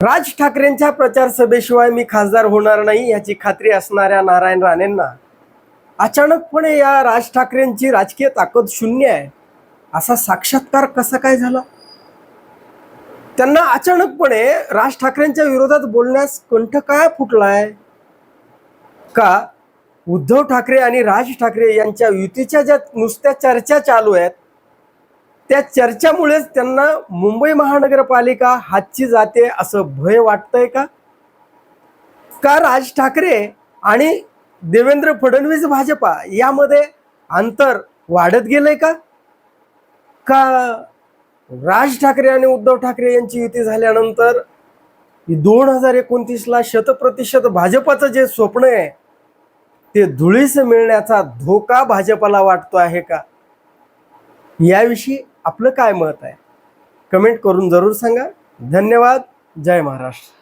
राज ठाकरेंच्या प्रचार सभेशिवाय मी खासदार होणार नाही याची खात्री असणाऱ्या नारायण राणेंना अचानकपणे या राज ठाकरेंची राजकीय ताकद शून्य आहे असा साक्षात्कार कसा काय झाला? त्यांना अचानकपणे राज ठाकरेंच्या विरोधात बोलण्यास कंठ काय फुटलाय? का उद्धव ठाकरे आणि राज ठाकरे यांच्या युतीच्या ज्या नुसत्या चर्चा चालू आहेत त्या चर्चामुळेच त्यांना मुंबई महानगरपालिका हातची जाते असं भय वाटतंय का? का राज ठाकरे आणि देवेंद्र फडणवीस भाजपा यामध्ये अंतर वाढत गेलंय का? का राज ठाकरे आणि उद्धव ठाकरे यांची युती झाल्यानंतर 2029ला 100% भाजपाचं जे स्वप्न आहे ते धुळीस मिळण्याचा धोका भाजपाला वाटतो आहे का? याविषयी आपलं काय मत आहे? कमेंट करून जरूर सांगा. धन्यवाद. जय महाराष्ट्र.